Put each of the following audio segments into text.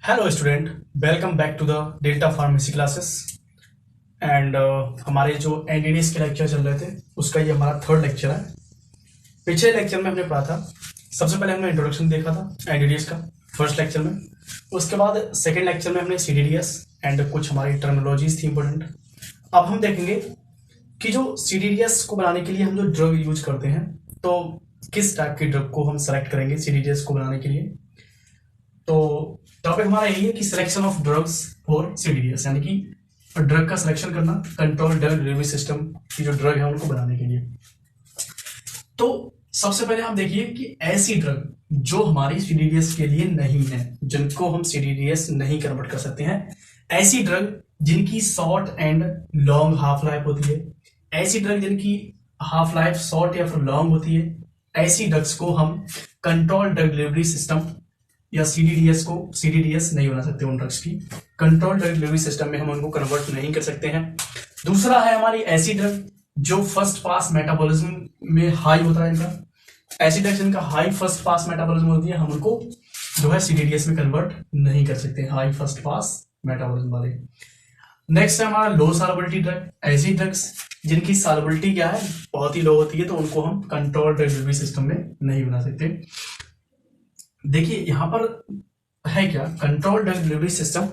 Hello student, welcome back to the delta pharmacy classes. And हमारे जो NDDS के lecture चल रहे थे उसका ये हमारा थर्ड लेक्चर है। पिछले लेक्चर में हमने पढ़ा था, सबसे पहले हमने इंट्रोडक्शन देखा था एनडीडीएस का फर्स्ट लेक्चर में। उसके बाद सेकेंड लेक्चर में हमने सीडीडीएस एंड कुछ हमारी टर्मिनोलॉजीज थी इंपॉर्टेंट। अब हम देखेंगे कि जो सीडीडीएस को बनाने के लिए हम जो ड्रग यूज करते हैं, तो किस टाइप की ड्रग को हम सेलेक्ट करेंगे सीडीडीएस को बनाने के लिए। तो टॉपिक हमारा यही है कि सिलेक्शन ऑफ ड्रग्स फॉर सीडीडीएस, यानी कि ड्रग का सिलेक्शन करना, कंट्रोल ड्रग डिलीवरी सिस्टम की जो ड्रग है उनको बनाने के लिए। तो सबसे पहले आप देखिए कि ऐसी ड्रग जो हमारी सीडीडीएस के लिए नहीं है, जिनको हम सीडीडीएस नहीं कन्वर्ट कर सकते हैं, ऐसी ड्रग जिनकी short and long half life होती है, ऐसी ड्रग जिनकी हाफ लाइफ शॉर्ट या फिर लॉन्ग होती है, ऐसी ड्रग्स को हम कंट्रोल ड्रग डिलीवरी सिस्टम या सीडीडीएस नहीं बना सकते। उन ड्रग्स की कंट्रोल ड्रग डिलीवरी सिस्टम में हम उनको कन्वर्ट नहीं कर सकते हैं। दूसरा है हमारी ऐसी ड्रग जो फर्स्ट पास मेटाबॉलिज्म में हाई होता है इनका, ऐसी ड्रग जिनका हाई फर्स्ट पास मेटाबॉलिज्म होती है, हम उनको जो है सीडीडीएस में कन्वर्ट नहीं कर सकते, हाई फर्स्ट पास मेटाबॉलिज्म वाले। नेक्स्ट है हमारा लो सॉल्युबिलिटी ड्रग, ऐसी ड्रग्स जिनकी सॉल्युबिलिटी क्या है, बहुत ही लो होती है, तो उनको हम कंट्रोल ड्रग डिलीवरी सिस्टम में नहीं बना सकते। देखिए यहां पर है क्या, control drug delivery system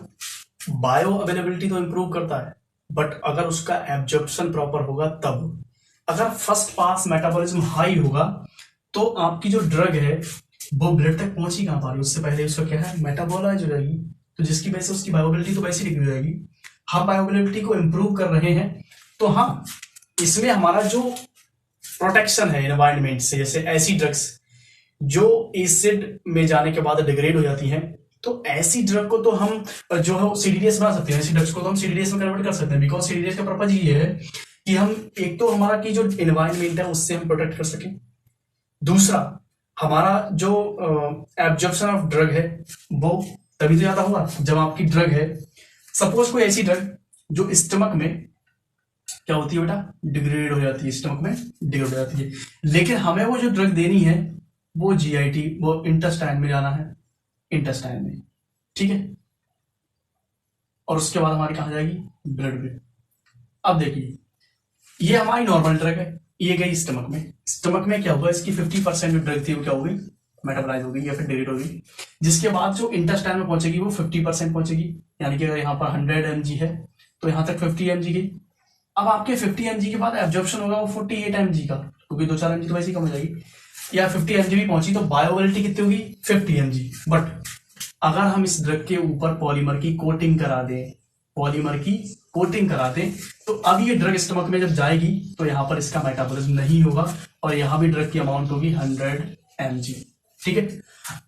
bio availability तो इंप्रूव करता है, बट अगर उसका एब्जॉर्प्शन प्रॉपर होगा तब। अगर फर्स्ट पास मेटाबॉलिज्म हाई होगा तो आपकी जो ड्रग है वो ब्लड तक पहुंच ही कहां पा रही है, उससे पहले उसका क्या है, मेटाबोलाइज हो जाएगी, तो जिसकी वजह से उसकी बायोअवेलेबिलिटी तो वैसे ही डिग्री हो जाएगी। हम बायोअवेलेबिलिटी को इंप्रूव कर रहे हैं, तो हाँ इसमें हमारा जो प्रोटेक्शन है एनवायरमेंट से, जैसे ऐसी ड्रग्स जो एसिड में जाने के बाद डिग्रेड हो जाती हैं, तो ऐसी ड्रग को तो हम जो है सीडीडीएस बना सकते हैं, ऐसी ड्रग्स को तो हम सीडीडीएस में कन्वर्ट कर सकते हैं, बिकॉज सीडीडीएस का पर्पज ये है कि हम एक तो हमारा की जो एनवायरमेंट है उससे हम प्रोटेक्ट कर सकें, दूसरा हमारा जो एब्जॉर्प्शन ऑफ ड्रग है वो तभी तो ज्यादा होगा जब आपकी ड्रग है, सपोज कोई ऐसी ड्रग जो स्टमक में क्या होती है बेटा, डिग्रेड हो जाती है, स्टमक में डिग्रेड हो जाती है, लेकिन हमें वो जो ड्रग देनी है वो जीआईटी, वो इंटेस्टाइन में जाना है, इंटेस्टाइन में, ठीक है, और उसके बाद हमारी कहां जाएगी, ब्लड में। अब देखिए ये हमारी नॉर्मल ड्रग है, ये गई स्टमक में, स्टमक में क्या हुआ, इसकी 50% जो ड्रग थी वो क्या हो गई, मेटाबोलाइज हो गई या फिर डिग्रेड हो गई, जिसके बाद जो इंटेस्टाइन में पहुंचेगी वो 50% पहुंचेगी, यानी कि अगर यहाँ पर 100 mg है तो यहाँ तक 50 mg गई। अब आपके 50 mg के बाद एब्जॉर्प्शन होगा वो 48 mg का, क्योंकि 2-4 mg तो वैसे ही कम हो जाएगी, या 50 mg भी पहुंची तो बायोअवेलेबिलिटी कितनी होगी, 50 mg। बट अगर हम इस ड्रग के ऊपर पॉलीमर की कोटिंग करा दें, पॉलीमर की कोटिंग करा दें, तो अब ये ड्रग स्टमक में जब जाएगी तो यहाँ पर इसका मेटाबॉलिज्म नहीं होगा और यहाँ भी ड्रग की अमाउंट होगी 100 mg, ठीक है।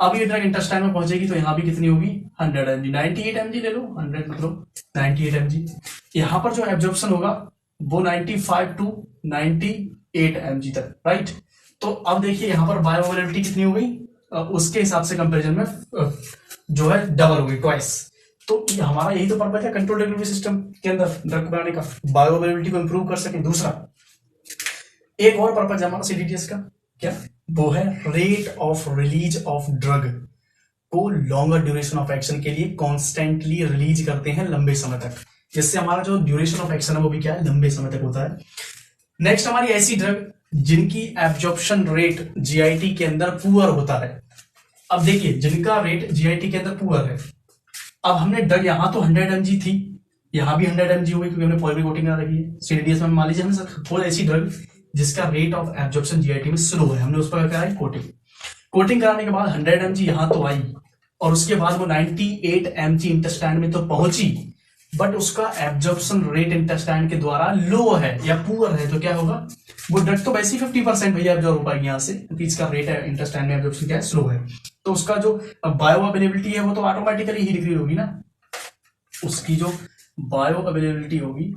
अब ये ड्रग इंटेस्टाइन में पहुंचेगी तो यहाँ भी कितनी होगी, 100 mg, 98 mg ले लो, 100 मतलब 98 mg। यहाँ पर जो एब्जॉर्प्शन होगा वो 95 to 98 mg तक, राइट। तो अब देखिए यहाँ पर बायोअवेलेबिलिटी कितनी हो गई, उसके हिसाब से कंपैरिजन में जो है डबल हो गई, ट्वाइस। तो हमारा यही तो पर्पज है कंट्रोल डिलीवरी सिस्टम के अंदर ड्रग बनाने का, बायोअवेलेबिलिटी को इंप्रूव कर सके। दूसरा एक और पर्पज है हमारा सीडीडीएस का, क्या वो है, rate of release of drug को लॉन्गर ड्यूरेशन ऑफ एक्शन के लिए कॉन्स्टेंटली रिलीज करते हैं लंबे समय तक, जिससे हमारा जो ड्यूरेशन ऑफ एक्शन है वो भी क्या है, लंबे समय तक होता है। नेक्स्ट हमारी ऐसी ड्रग जिनकी एब्जॉर्प्शन रेट जीआईटी के अंदर पुअर होता है। अब देखिए जिनका रेट जीआईटी के अंदर पुअर है, अब हमने ड्रग यहां तो 100 mg थी, यहां भी 100 mg हो गई क्योंकि हमने पॉलीमर कोटिंग करा रखी है। सीडीडीएस में मान लीजिए हमने कोई ऐसी ड्रग जिसका रेट ऑफ एब्जॉर्प्शन जीआईटी में स्लो है, हमने उस पर क्या कराई, कोटिंग। कोटिंग कराने के बाद 100 mg यहां तो आई और उसके बाद वो 98 mg इंटेस्टाइन में तो पहुंची, बट उसका एब्जॉर्प्शन रेट इंटेस्टाइन के द्वारा लो है या पुअर है, तो क्या होगा, वो ड्रग तो वैसे ही 50% भैया एब्जॉर्ब हो पाएगी यहाँ से, क्योंकि इसका रेट है इंटेस्टाइन में एब्जॉर्प्शन क्या है, स्लो है, तो उसका जो बायो अवेलेबिलिटी है वो तो ऑटोमेटिकली ही डिक्रीज होगी ना, उसकी जो बायो अवेलेबिलिटी होगी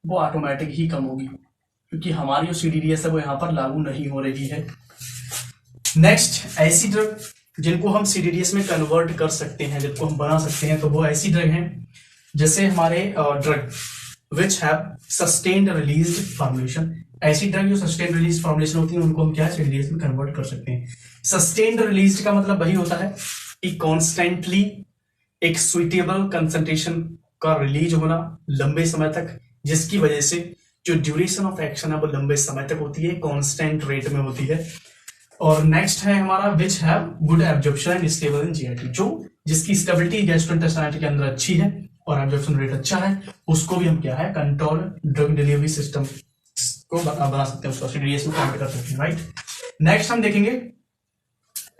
वो ऑटोमेटिक ही कम होगी, क्योंकि हमारी जो सीडीडीएस है वो यहाँ पर लागू नहीं हो रही है। नेक्स्ट ऐसी ड्रग जिनको हम सीडीडीएस में कन्वर्ट कर सकते हैं, जिनको हम बना सकते हैं, तो वो ऐसी ड्रग हैं जैसे हमारे drug which have sustained released formulation, ऐसी ड्रग जो सस्टेन्ड रिलीज फॉर्मुलेशन होती है उनको हम क्या है, सीडीडीएस में कन्वर्ट कर सकते हैं। सस्टेन्ड रिलीज्ड का मतलब वही होता है कि कॉन्स्टेंटली एक सुइटेबल कंसंट्रेशन का रिलीज होना लंबे समय तक, जिसकी वजह से जो ड्यूरेशन ऑफ एक्शन है वो लंबे समय तक होती है, कांस्टेंट रेट में होती है। और नेक्स्ट है हमारा which have good absorption and stable in GIT, जो जिसकी स्टेबिलिटी गैस्ट्रोइंटेस्टाइनल के अंदर अच्छी है और एब्जॉर्प्शन रेट अच्छा है, उसको भी हम क्या है कंट्रोल ड्रग डिलीवरी सिस्टम को बना सकते हैं, उसको सीडीएस में काउंट कर सकते हैं, राइट। नेक्स्ट हम देखेंगे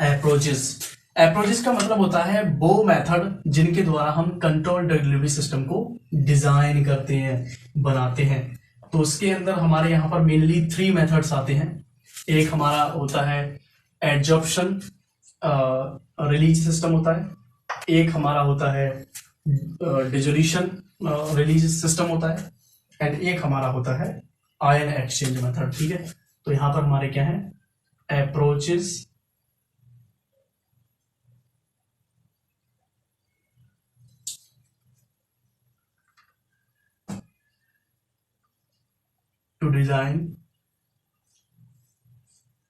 अप्रोचेस। अप्रोचेस का मतलब होता है वो मेथड जिनके द्वारा हम कंट्रोल ड्रग डिलीवरी सिस्टम को डिजाइन करते हैं, बनाते हैं। तो उसके अंदर हमारे यहाँ पर मेनली 3 मेथड्स आते हैं। एक हमारा होता है एडजॉर्प्शन रिलीज सिस्टम होता है, एक हमारा होता है डिजोल्यूशन रिलीज सिस्टम होता है, एंड एक हमारा होता है आयन एक्सचेंज मेथड, ठीक है। तो यहां पर हमारे क्या है अप्रोचेस, टू डिजाइन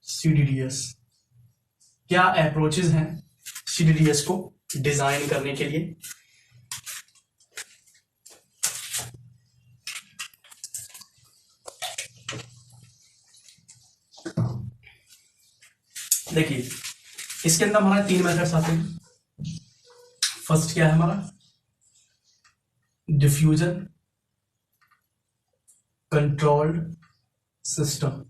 सीडीडीएस। क्या अप्रोचेस हैं सीडीडीएस को डिजाइन करने के लिए? देखिए इसके अंदर हमारा 3 मेथड्स आते हैं। फर्स्ट क्या है हमारा डिफ्यूजन कंट्रोल्ड सिस्टम,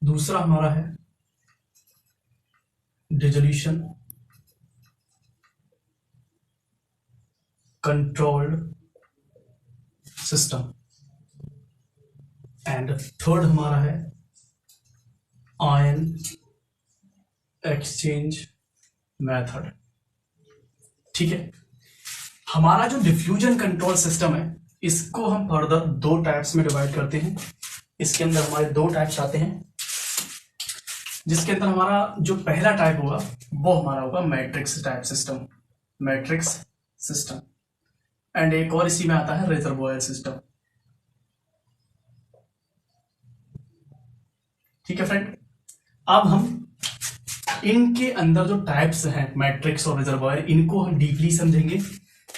दूसरा हमारा है dissolution controlled system, and third हमारा है आयन एक्सचेंज मेथड, ठीक है। हमारा जो डिफ्यूजन कंट्रोल सिस्टम है इसको हम फर्दर 2 टाइप्स में डिवाइड करते हैं। इसके अंदर हमारे 2 टाइप्स आते हैं, जिसके अंदर हमारा जो पहला टाइप होगा वो हमारा होगा matrix type system, matrix system, and एक और इसी में आता है रिजर्वोयर सिस्टम, ठीक है फ्रेंड। अब हम इनके अंदर जो टाइप्स हैं मैट्रिक्स और रिजर्वोयर, इनको हम डीपली समझेंगे।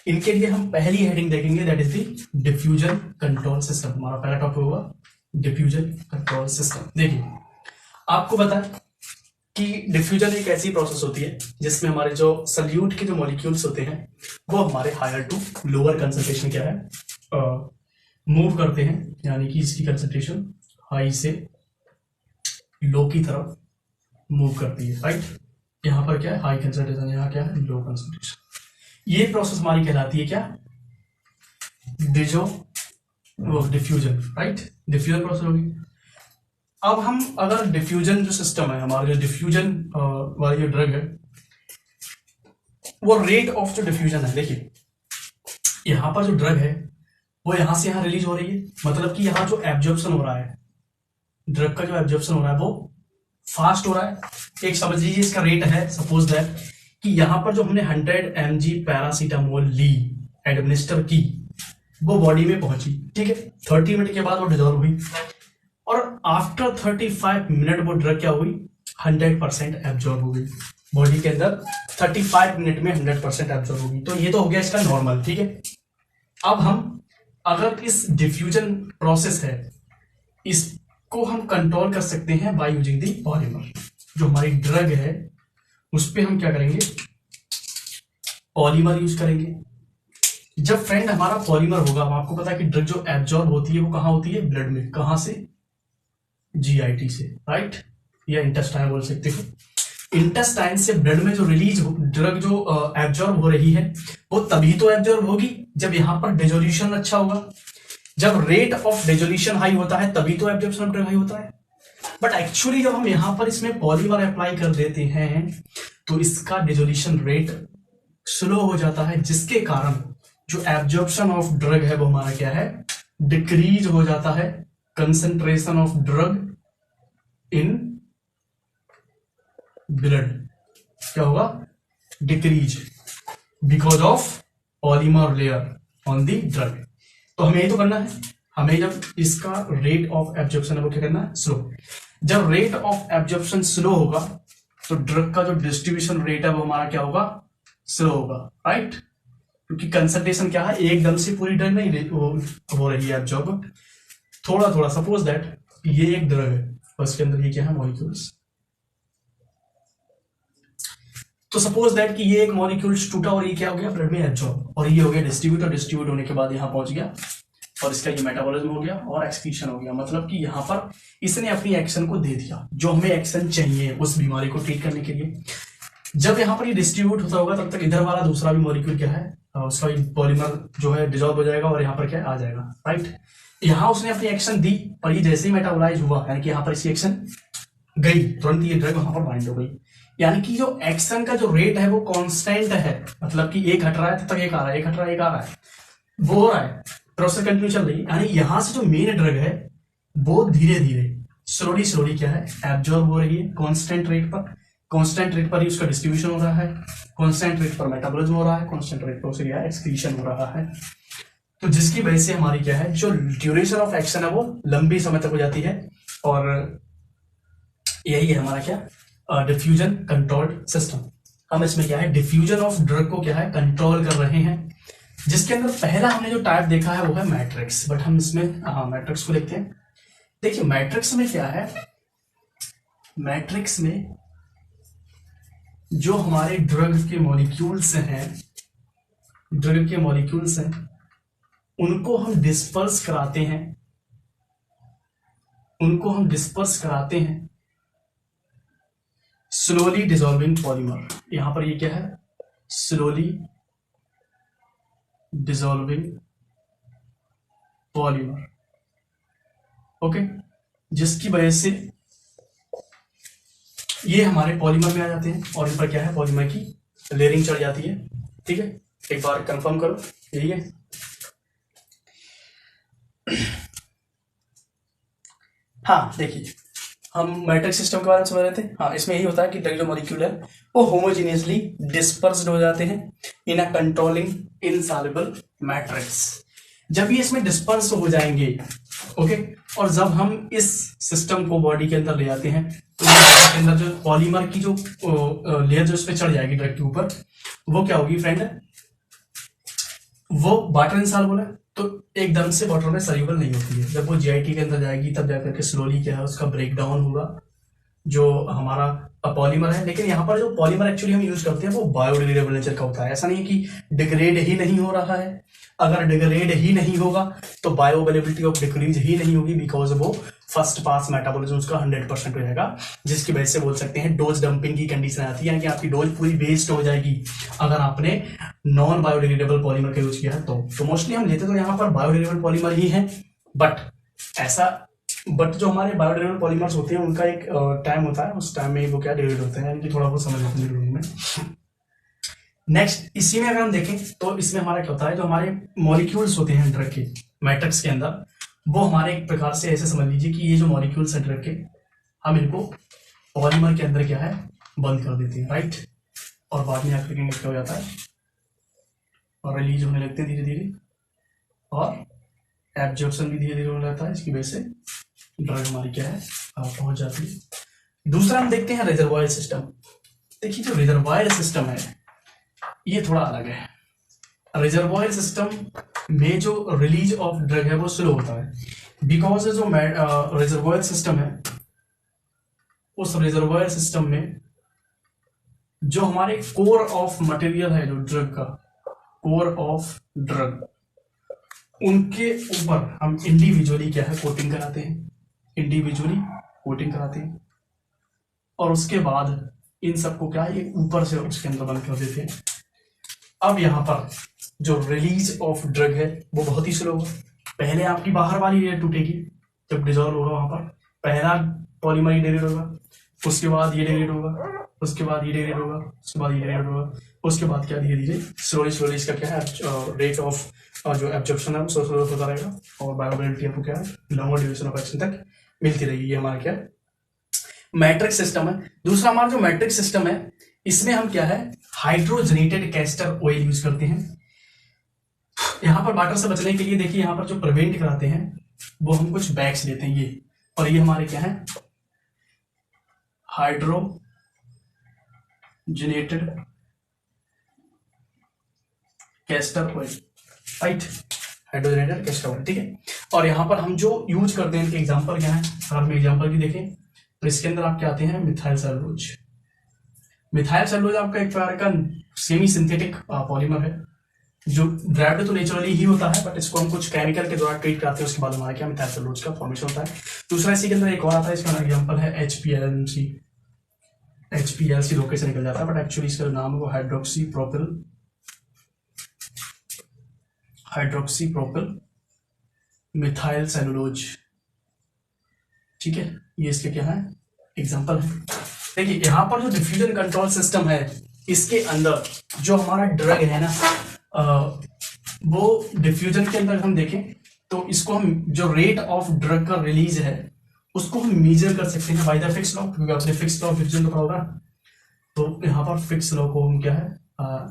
इनके लिए हम पहली हेडिंग देखेंगे, that is the diffusion control system. हमारा पहला टॉपिक होगा डिफ्यूजन कंट्रोल सिस्टम। देखिए आपको पता है कि डिफ्यूजन एक ऐसी प्रोसेस होती है जिसमें हमारे जो सल्यूट के जो मॉलिक्यूल्स होते हैं वो हमारे हायर टू लोअर कंसंट्रेशन क्या है मूव करते हैं, यानी कि इसकी कंसंट्रेशन हाई से लो की तरफ मूव करती है, राइट। यहाँ पर क्या है हाई कंसंट्रेशन, यहाँ क्या है लो कंसंट्रेशन। ये प्रोसेस हमारी कहलाती है क्या डिफ्यूजन, राइट। डिफ्यूजन प्रोसेस होगी। अब हम अगर डिफ्यूजन जो सिस्टम है हमारा, जो डिफ्यूजन वाली जो ड्रग है वो रेट ऑफ जो डिफ्यूजन है, देखिए यहां पर जो ड्रग है वो यहां से यहां रिलीज हो रही है, मतलब कि यहां जो एब्जॉर्प्शन हो रहा है ड्रग का, जो एब्जॉर्प्शन हो रहा है वो फास्ट हो रहा है। एक समझ लीजिए इसका रेट है, सपोज दैट कि यहां पर जो हमने 100 mg पैरासीटामोल ली एडमिनिस्टर की, वो बॉडी में पहुंची, ठीक है। 30 मिनट के बाद वो डिजॉल्व हुई, और आफ्टर 35 मिनट वो ड्रग क्या हुई 100% एब्जॉर्ब हो गई बॉडी के अंदर। 35 मिनट में 100% एब्जॉर्ब होगी, तो ये तो हो गया इसका नॉर्मल, ठीक है। अब हम अगर इस डिफ्यूजन प्रोसेस है इसको हम कंट्रोल कर सकते हैं बाय यूजिंग दी पॉलीमर। जो हमारी ड्रग है उस पर हम क्या करेंगे पॉलीमर यूज करेंगे। जब फ्रेंड हमारा पॉलीमर होगा, आपको पता है कि ड्रग जो एब्जॉर्ब होती है वो कहां होती है ब्लड में, कहां से जीआईटी से, राइट, या इंटेस्टाइन बोल सकते हो। इंटेस्टाइन से ब्लड में जो रिलीज ड्रग जो एब्जॉर्ब हो रही है वो तभी तो एब्जॉर्ब होगी जब यहां पर डिजोल्यूशन अच्छा होगा। जब रेट ऑफ डिजोल्यूशन हाई होता है तभी तो एब्जॉर्प्शन ऑफ ड्रग हाई होता है। बट एक्चुअली जब हम यहां पर इसमें पॉलीमर अप्लाई कर देते हैं तो इसका डिजोल्यूशन रेट स्लो हो जाता है, जिसके कारण जो एब्जॉर्प्शन ऑफ ड्रग है वो हमारा क्या है डिक्रीज हो जाता है। Concentration of drug in blood क्या होगा decrease because of polymer layer on the drug. तो हमें यही तो करना है, हमें जब इसका रेट ऑफ एब्जॉर्प्शन है वो क्या करना है स्लो। जब रेट ऑफ एब्जॉर्प्शन स्लो होगा तो ड्रग का जो डिस्ट्रीब्यूशन रेट है वो हमारा क्या होगा स्लो होगा, राइट, क्योंकि कंसंट्रेशन क्या है, एकदम से पूरी ड्रग नहीं हो रही है एब्जॉर्ब, थोड़ा थोड़ा। सपोज दैट ये एक ड्रग है और इसके अंदर ये क्या है, मॉलिक्यूल्स। तो सपोज दैट कि ये एक मॉलिक्यूल्स टूटा और ये क्या हो गया, ब्लड में एब्जॉर्ब, और ये हो गया डिस्ट्रीब्यूट, और डिस्ट्रीब्यूट होने के बाद यहाँ पहुंच गया और इसका ये मेटाबॉलिज्म हो गया और एक्सक्रीशन हो गया। मतलब कि यहाँ पर इसने अपनी एक्शन को दे दिया जो हमें एक्शन चाहिए उस बीमारी को ट्रीट करने के लिए। जब यहाँ पर ये डिस्ट्रीब्यूट होता होगा तब तक इधर वाला दूसरा भी मॉलिक्यूल क्या है, उसका पॉलीमर जो है डिजॉल्व हो जाएगा और यहाँ पर क्या आ जाएगा, राइट। यहाँ उसने अपनी एक्शन दी और ये जैसे ही मेटाबोलाइज हुआ, यानी कि यहाँ पर इसकी एक्शन गई, तुरंत ये ड्रग वहां पर बाइंड हो गई। यानी कि जो एक्शन का जो रेट है वो कांस्टेंट है, मतलब कि एक हट रहा है तब तक एक आ रहा है, एक हट रहा है एक आ रहा है, वो हो रहा है, प्रोसेस कंटिन्यू चल रही है। यानी यहां से जो मेन ड्रग है वो धीरे धीरे स्लोली स्लोली क्या है, एब्जॉर्ब हो रही है कांस्टेंट रेट पर। कांस्टेंट रेट पर ही उसका डिस्ट्रीब्यूशन हो रहा है, कांस्टेंट रेट पर मेटाबॉलिज्म हो रहा है, कांस्टेंट रेट पर उसे क्या है, एक्सक्रीशन हो रहा है। तो जिसकी वजह से हमारी क्या है, जो ड्यूरेशन ऑफ एक्शन है वो लंबी समय तक हो जाती है। और यही है हमारा क्या, डिफ्यूजन कंट्रोल्ड सिस्टम। हम इसमें क्या है, डिफ्यूजन ऑफ ड्रग को क्या है, कंट्रोल कर रहे हैं। जिसके अंदर पहला हमने जो टाइप देखा है वो है मैट्रिक्स, बट हम इसमें मैट्रिक्स को देखते हैं। देखिए मैट्रिक्स में क्या है, मैट्रिक्स में जो हमारे ड्रग के मॉलिक्यूल्स हैं, ड्रग के मॉलिक्यूल्स हैं, उनको हम डिस्पर्स कराते हैं, उनको हम डिस्पर्स कराते हैं स्लोली डिसॉल्विंग पॉलीमर। यहां पर ये क्या है, स्लोली डिसॉल्विंग पॉलीमर, ओके। जिसकी वजह से ये हमारे पॉलीमर में आ जाते हैं और इन पर क्या है, पॉलीमर की लेयरिंग चढ़ जाती है। ठीक है, एक बार कंफर्म करो, यही है। हाँ देखिए, हम मैट्रिक्स सिस्टम के बारे में समझ रहे थे। हाँ, इसमें यही होता है कि ड्रग जो मॉलिक्यूल है वो होमोजीनियसली डिस्पर्स्ड हो जाते हैं इन अ कंट्रोलिंग इनसॉल्युबल मैट्रिक्स। जब ये इसमें डिस्पर्स हो जाएंगे, ओके, और जब हम इस सिस्टम को बॉडी के अंदर ले जाते हैं तो इसके अंदर जो पॉलीमर की जो लेयर जो इस पे चढ़ जाएगी ड्रग के ऊपर, वो क्या होगी फ्रेंड, वो वाटर इंसॉल्युबल है, तो एकदम से वाटर में सॉल्युबल नहीं होती है। जब वो जीआईटी के अंदर जाएगी तब जाकर के स्लोली क्या है, उसका ब्रेक डाउन होगा जो हमारा पॉलीमर है। लेकिन यहाँ पर जो पॉलीमर एक्चुअली हम यूज करते हैं वो बायोडिग्रेडेबल नेचर का होता है। ऐसा नहीं है कि डिग्रेड ही नहीं हो रहा है। अगर डिग्रेड ही नहीं होगा तो बायो अवेलेबिलिटी ऑफ डिक्रीज ही नहीं होगी, बिकॉज वो फर्स्ट पास मेटाबॉलिज्म उसका 100% हो जाएगा, जिसकी वजह से बोल सकते हैं डोज डंपिंग की कंडीशन आती है कि आपकी डोज पूरी वेस्ट हो जाएगी अगर आपने नॉन बायोडिग्रेडेबल पॉलीमर का यूज किया है तो मोस्टली हम लेते तो यहाँ पर बायोडिग्रेडेबल पॉलीमर ही है। बट जो हमारे बायोडिग्रेडेबल पॉलीमर्स होते हैं उनका एक टाइम होता है, उस टाइम में वो क्या डिग्रेड होते हैं, यानी कि थोड़ा बहुत समझ लेते हैं में। नेक्स्ट, इसी में अगर हम देखें तो इसमें हमारा क्या होता है, जो हमारे मॉलिक्यूल्स होते हैं ड्रग के मैट्रिक्स के अंदर, वो हमारे एक प्रकार से ऐसे समझ लीजिए कि ये जो मॉलिक्यूल्स हैं ड्रग के, हम इनको पॉलीमर के अंदर क्या है, बंद कर देते हैं, राइट। और बाद में आकर के क्या हो जाता है, और रिलीज होने लगते हैं धीरे धीरे, और एब्जॉर्प्शन भी धीरे धीरे होने लगता है। इसकी वजह से ड्रग हमारी क्या है, पहुंच जाती है। दूसरा हम देखते हैं रिजर्वायर सिस्टम। देखिए जो रिजर्वायर सिस्टम है ये थोड़ा अलग है। रिजर्वायर सिस्टम में जो रिलीज ऑफ ड्रग है वो स्लो होता है, बिकॉज जो रिजर्वायर सिस्टम है, उस रिजर्वायर सिस्टम में जो हमारे कोर ऑफ मटेरियल है, जो ड्रग का कोर ऑफ ड्रग, उनके ऊपर हम इंडिविजुअली क्या है, कोटिंग कराते हैं, इंडिविजुअली कोटिंग कराते हैं, और उसके बाद इन सबको क्या है, ये ऊपर से उसके अंदर बंद कर देते हैं। अब यहाँ पर जो रिलीज ऑफ ड्रग है वो बहुत ही स्लो होगा। पहले आपकी बाहर वाली लेयर टूटेगी, जब डिजॉल्व होगा वहां पर पहला पॉलीमर ही डिग्रेड होगा, उसके बाद ये डिग्रेड होगा, उसके बाद ये डिग्रेड होगा, उसके बाद ये डिग्रेड होगा, उसके बाद क्या धीरे धीरे स्लोली स्लोली इसका क्या है, रेट ऑफ जो एब्जॉर्प्शन है वो स्लो होता रहेगा, और बायोअवेलेबिलिटी आपको क्या है, लॉन्गर ड्यूरेशन ऑफ एक्शन तक मिलती रहेगी। ये हमारा क्या मैट्रिक्स सिस्टम है। दूसरा हमारा जो मैट्रिक्स सिस्टम है, इसमें हम क्या है, हाइड्रोजनेटेड कैस्टर ऑयल यूज करते हैं। यहां पर वाटर से बचने के लिए देखिए यहां पर जो प्रिवेंट कराते हैं वो हम कुछ बैग्स देते हैं, ये, और ये हमारे क्या है, hydrogenated castor oil, right, hydrogenated castor oil, ठीक है। और यहाँ पर हम जो यूज करते हैं इनके एग्जाम्पल क्या है, अगर हम एग्जाम्पल भी देखें तो इसके अंदर आपके आते हैं मिथाइल सेलुलोज। मिथाइल सेलुलोज आपका एक प्रकार का सेमी सिंथेटिक पॉलीमर है जो ड्राइव्ड तो नेचुरली ही होता है, बट इसको हम कुछ केमिकल के द्वारा ट्रीट करते हैं, उसके बाद हमारा क्या मिथाइल सेलुलोज का फॉर्मेशन होता है। दूसरा इसी के अंदर एक और आता है, इसका एग्जाम्पल है HPLC। HPLC रोके से निकल जाता है, बट एक्चुअली इसका जो नाम है वो हाइड्रोक्सी प्रोपिल मिथाइल सेलुलोज, ठीक है। ये इसके क्या है एग्जाम्पल है। देखिए यहाँ पर जो डिफ्यूजन कंट्रोल सिस्टम है इसके अंदर जो हमारा ड्रग है ना, वो डिफ्यूजन के अंदर हम देखें तो इसको हम जो रेट ऑफ ड्रग का रिलीज है उसको हम मेजर कर सकते हैं बाय द फिक्स लॉ, क्योंकि आपने फिक्स लॉ डिफ्यूजन तो पढ़ा होगा। तो यहाँ पर फिक्स लॉ को हम क्या है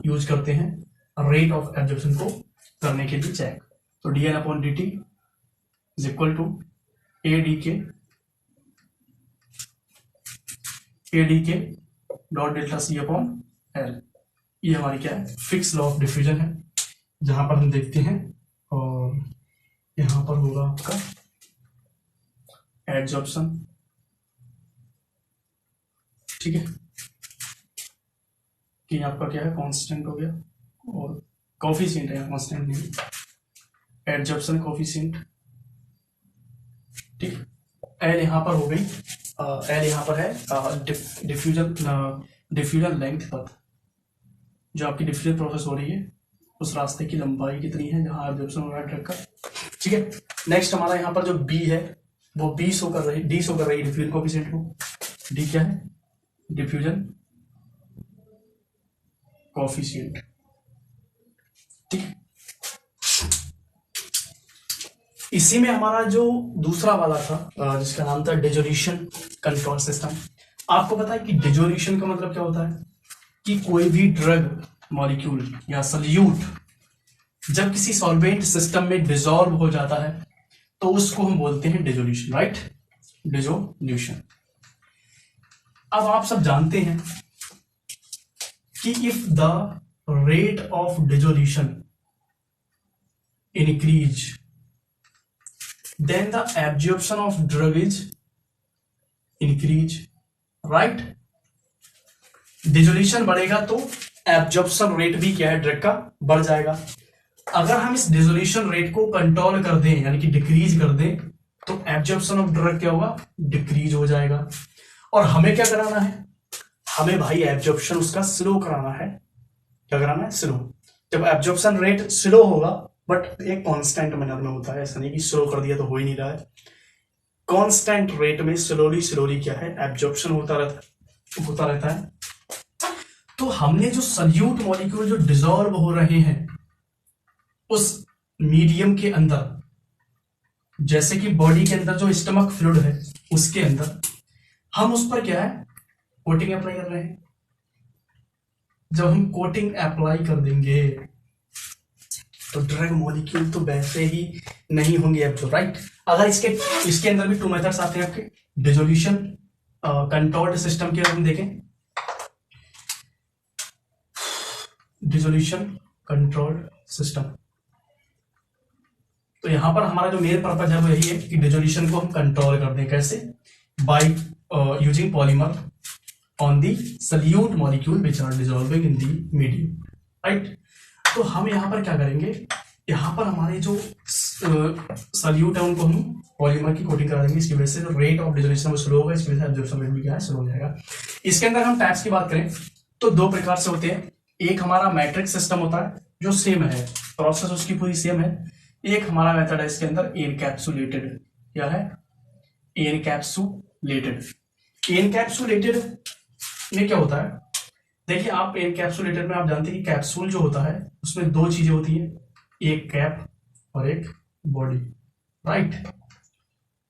यूज करते हैं रेट ऑफ एब्जॉर्प्शन को करने के लिए चेक। तो dN/dt is equal to ADK dot delta C/L। ये हमारी क्या है फिक्स लॉ ऑफ डिफ्यूजन है, जहां पर हम देखते हैं। और यहां पर होगा आपका एडजॉर्प्शन, ठीक है, कि आपका क्या है कांस्टेंट हो गया और कोफिशिएंट है, कांस्टेंट नहीं, एडजॉर्प्शन कोफिशिएंट, ठीक। एल यहां पर हो गई, एल यहां पर है डिफ्यूजन लेंथ पथ, जो आपकी डिफ्यूजन प्रोसेस हो रही है उस रास्ते की लंबाई कितनी है जहां एब्जॉर्प्शन हो रहा है ड्रग का, ठीक है। नेक्स्ट हमारा यहाँ पर जो बी है वो डी शो कर रही है डिफ्यूजन कोफिशिएंट को। डी क्या है डिफ्यूजन कोफिशिएंट, ठीक है। इसी में हमारा जो दूसरा वाला था जिसका नाम था डिजोल्यूशन कंट्रोल सिस्टम। आपको पता है कि डिजोल्यूशन का मतलब क्या होता है कि कोई भी ड्रग मॉलिक्यूल या सॉल्यूट जब किसी सॉल्वेंट सिस्टम में डिसॉल्व हो जाता है तो उसको हम बोलते हैं डिजोल्यूशन, राइट, डिजोल्यूशन। अब आप सब जानते हैं कि if the rate of dissolution increase then the absorption of drug is increase, right। Dissolution बढ़ेगा तो एब्जॉर्प्शन रेट भी क्या है ड्रग का बढ़ जाएगा। अगर हम इस डिजोल्यूशन रेट को कंट्रोल कर दें यानी कि डिक्रीज कर दें तो एब्जॉर्प्शन ऑफ ड्रग क्या होगा डिक्रीज हो जाएगा। और हमें क्या कराना है, हमें भाई एब्जॉर्प्शन उसका स्लो कराना है। क्या कराना है स्लो। जब एब्जॉर्प्शन रेट स्लो होगा बट एक कांस्टेंट मैनर में होता है, ऐसा नहीं कि स्लो कर दिया तो हो ही नहीं रहा है, कांस्टेंट रेट में स्लोली क्या है एब्जॉर्प्शन होता रहता है। तो हमने जो सल्यूट मॉलिक्यूल जो डिसॉल्व हो रहे हैं उस मीडियम के अंदर, जैसे कि बॉडी के अंदर जो स्टमक फ्लूइड है उसके अंदर हम उस पर क्या है कोटिंग अप्लाई कर रहे हैं। जब हम कोटिंग अप्लाई कर देंगे तो ड्रग मॉलिक्यूल तो वैसे ही नहीं होंगे एब्जॉर्ब, राइट। अगर इसके अंदर भी टू मेथड्स आते हैं आपके डिसोल्यूशन कंट्रोल्ड सिस्टम के, हम देखें डिसोल्यूशन कंट्रोल्ड सिस्टम। तो यहां पर हमारा जो मेन पर्पज है वो यही है कि डिसोल्यूशन को हम कंट्रोल कर दें। कैसे? By using polymer on the solute molecule which are dissolving in the medium, right. तो हम यहां पर क्या करेंगे, यहां पर हमारे जो सल्यूट है उनको हम पॉलीमर की कोटिंग करा देंगे। इसकी वजह से जो रेट ऑफ डिसोल्यूशन वो स्लो होगा, इसकी वजह से एब्जॉर्प्शन रेट भी क्या है स्लो हो जाएगा। इसके अंदर हम टाइप्स की बात करें तो दो प्रकार से होते हैं। एक हमारा मैट्रिक्स सिस्टम होता है जो सेम है, प्रोसेस उसकी पूरी सेम है। एक हमारा मेथड है इसके अंदर एनकैप्सुलेटेड। क्या है? एनकैप्सुलेटेड। एनकैप्सुलेटेड में क्या होता है, देखिए आप एनकैप्सुलेटेड में आप जानते हैं कि कैप्सूल जो होता है उसमें दो चीजें होती है, एक कैप और एक बॉडी, राइट।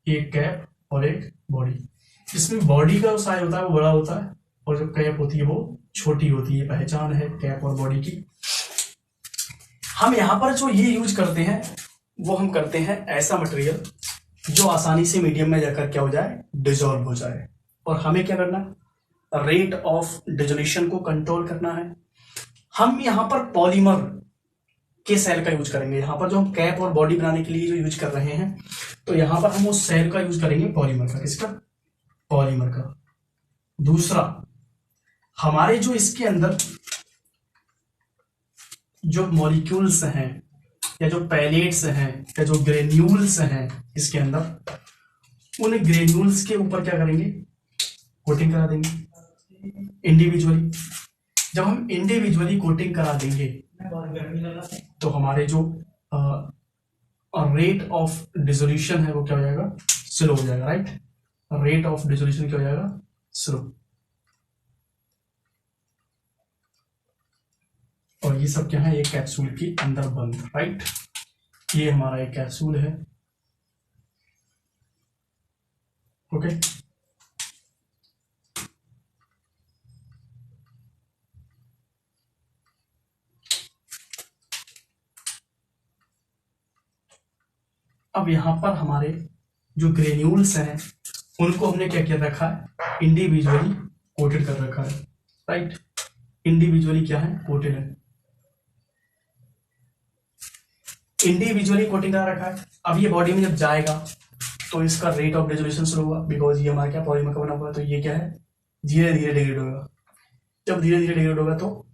एक कैप और एक बॉडी। इसमें बॉडी का साइज होता है वो बड़ा होता है और जो कैप होती है वो छोटी होती है। पहचान है कैप और बॉडी की। हम यहां पर जो ये यूज करते हैं वो हम करते हैं ऐसा मटेरियल जो आसानी से मीडियम में जाकर क्या हो जाए, डिसॉल्व हो जाए। और हमें क्या करना, रेट ऑफ डिसोल्यूशन को कंट्रोल करना है। हम यहां पर पॉलीमर के सेल का यूज करेंगे। यहाँ पर जो हम कैप और बॉडी बनाने के लिए जो यूज कर रहे हैं, तो यहाँ पर हम उस सेल का यूज करेंगे पॉलीमर का। किसका? पॉलीमर का। दूसरा, हमारे जो इसके अंदर जो मॉलिक्यूल्स हैं या जो पैलेट्स हैं या जो ग्रेन्यूल्स हैं इसके अंदर, उन ग्रेन्यूल्स के ऊपर क्या करेंगे? कोटिंग करा देंगे इंडिविजुअली। जब हम इंडिविजुअली कोटिंग करा देंगे तो हमारे जो रेट ऑफ डिसोल्यूशन है वो क्या हो जाएगा? स्लो हो जाएगा, राइट? रेट ऑफ डिसोल्यूशन क्या हो जाएगा? स्लो। और ये सब क्या है? एक कैप्सूल के अंदर बंद, राइट? ये हमारा एक कैप्सूल है, ओके। अब यहां पर हमारे जो ग्रेन्यूल्स हैं उनको हमने क्या किया रखा है? इंडिविजुअली कोटेड कर रखा है, राइट? इंडिविजुअली क्या है? कोटेड है, इंडिविजुअली कोटिंग कर रखा है। अब ये बॉडी में जब जाएगा तो इसका रेट ऑफ डिसोल्यूशन शुरू होगा, बिकॉज ये हमारा क्या पॉलीमर का बना हुआ है, तो ये क्या है? धीरे धीरे डिग्रेड होगा। जब धीरे धीरे डिग्रेड होगा तो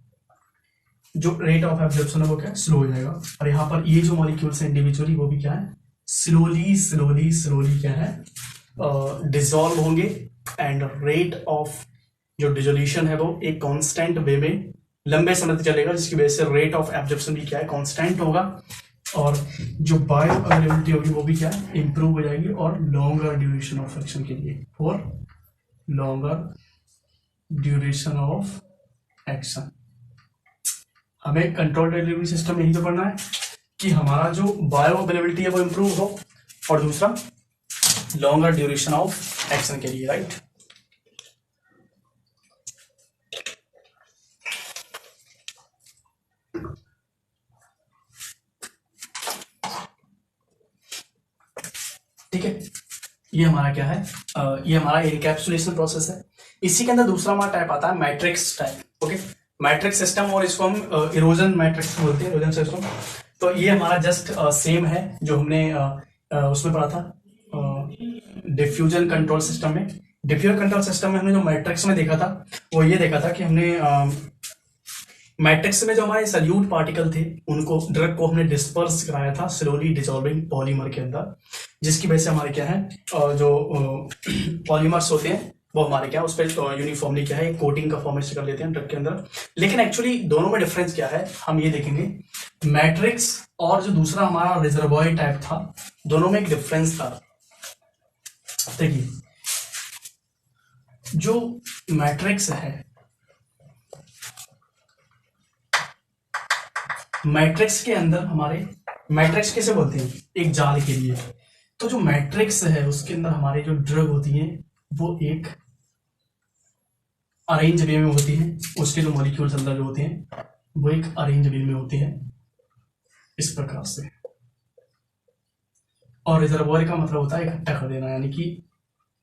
जो रेट ऑफ एब्जॉर्प्शन है वो क्या? स्लो हो जाएगा। और यहाँ पर ये जो मॉलिक्यूल्स है इंडिविजुअली वो भी क्या है? स्लोली स्लोली स्लोली क्या है? डिसॉल्व होंगे। एंड रेट ऑफ जो डिसोल्यूशन है वो एक कांस्टेंट वे में लंबे समय तक चलेगा, जिसकी वजह से रेट ऑफ एब्जॉर्प्शन भी क्या है? कांस्टेंट होगा। और जो बायो अवेलेबिलिटी होगी वो भी क्या है? इंप्रूव हो जाएगी। और लॉन्गर ड्यूरेशन ऑफ एक्शन के लिए, और लॉन्गर ड्यूरेशन ऑफ एक्शन। हमें कंट्रोल डिलीवरी सिस्टम यही तो पढ़ना है कि हमारा जो बायो अवेलेबिलिटी है वो इंप्रूव हो, और दूसरा लॉन्गर ड्यूरेशन ऑफ एक्शन के लिए, राइट? ठीक है, ये हमारा क्या है? ये हमारा एनकैप्सुलेशन प्रोसेस है। इसी के अंदर दूसरा हमारा टाइप आता है matrix type, okay. Matrix system, और इसको हम इरोजन मैट्रिक्स बोलते हैं, इरोजन सिस्टम। तो ये हमारा जस्ट सेम है जो हमने उसमें पढ़ा था डिफ्यूजन कंट्रोल सिस्टम में। डिफ्यूजन कंट्रोल सिस्टम में हमने जो मैट्रिक्स में देखा था वो ये देखा था कि हमने मैट्रिक्स में जो हमारे सल्यूट पार्टिकल थे उनको, ड्रग को हमने डिस्पर्स कराया था स्लोली डिसॉल्विंग पॉलीमर के अंदर, जिसकी वजह से हमारे क्या है जो पॉलीमर्स होते हैं वो हमारे क्या उस पर यूनिफॉर्मली क्या है कोटिंग का फॉर्मेशन कर लेते हैं ड्रग के अंदर। लेकिन एक्चुअली दोनों में डिफरेंस क्या है हम ये देखेंगे। मैट्रिक्स और जो दूसरा हमारा रिजर्वॉयर टाइप था, दोनों में एक डिफरेंस था। देखिए, जो मैट्रिक्स है, मैट्रिक्स के अंदर हमारे, मैट्रिक्स कैसे बोलते हैं? एक जाल के लिए। तो जो मैट्रिक्स है उसके अंदर हमारे जो ड्रग होती है वो एक अरेंज वे में होती है, उसके जो मॉलिक्यूल्स अंदर जो होते हैं वो एक अरेंज वे में होते हैं इस प्रकार से। और रिजर्वॉयर का मतलब होता है इकट्ठा कर देना, यानी कि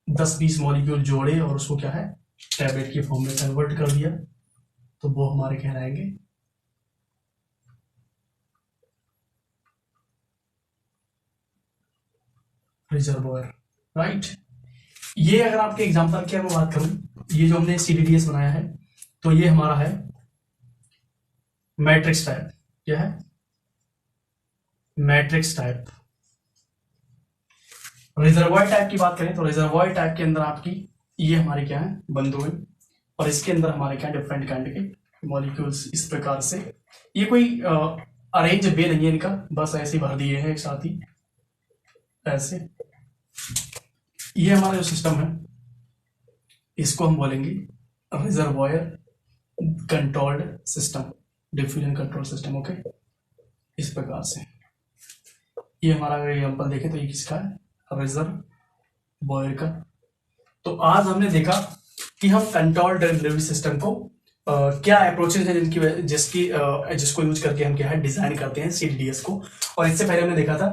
10-20 मॉलिक्यूल जोड़े और उसको क्या है टैबलेट के फॉर्म में कन्वर्ट कर दिया, तो वो हमारे कहलाएंगे रिजर्वॉयर, राइट। ये अगर आपके एग्जांपल की मैं बात करूं, ये जो हमने CDDS बनाया है तो ये हमारा है मैट्रिक्स टाइप। क्या है? Matrix type. रिजर्वॉयर टाइप की बात करें तो रिजर्वॉयर टाइप के अंदर आपकी ये हमारे क्या है बंधुएं, और इसके अंदर हमारे क्या डिफरेंट काइंड के मॉलिक्यूल्स इस प्रकार से। ये कोई अरेंज वे नहीं है इनका, बस ऐसे भर दिए हैं एक साथ ही ऐसे। ये हमारा जो सिस्टम है इसको हम बोलेंगे reservoir controlled system, diffusion control system, okay. इस प्रकार से ये हमारा अगर एग्जांपल देखें तो ये किसका है? रिजर्वॉयर का। तो आज हमने देखा कि हम कंट्रोल डिलीवरी सिस्टम को क्या अप्रोचेज है जिसको यूज करके हम क्या है डिजाइन करते हैं CDDS को। और इससे पहले हमने देखा था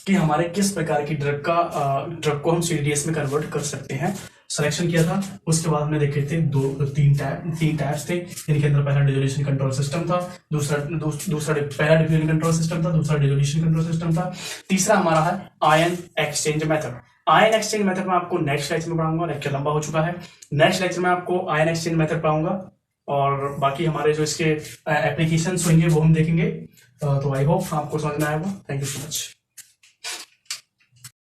कि हमारे किस प्रकार की ड्रग को हम CDDS में कन्वर्ट कर सकते हैं सिलेक्शन किया था। उसके बाद हमने देखे थे तीन टैब्स थे, जिनके अंदर पहला डिसोल्यूशन कंट्रोल सिस्टम था, पहला डिफ्यूजन कंट्रोल सिस्टम था, दूसरा डिसोल्यूशन कंट्रोल सिस्टम था, तीसरा हमारा है ion exchange method. Ion exchange method में आपको नेक्स्ट लेक्चर में पढ़ाऊंगा, लेक्चर लंबा हो चुका है। नेक्स्ट लेक्चर में आपको आयन एक्सचेंज मेथड पढ़ाऊंगा और बाकी हमारे जो इसके एप्लीकेशंस होंगे वो हम देखेंगे। तो आई होप आपको समझ में आएगा। Thank you so much.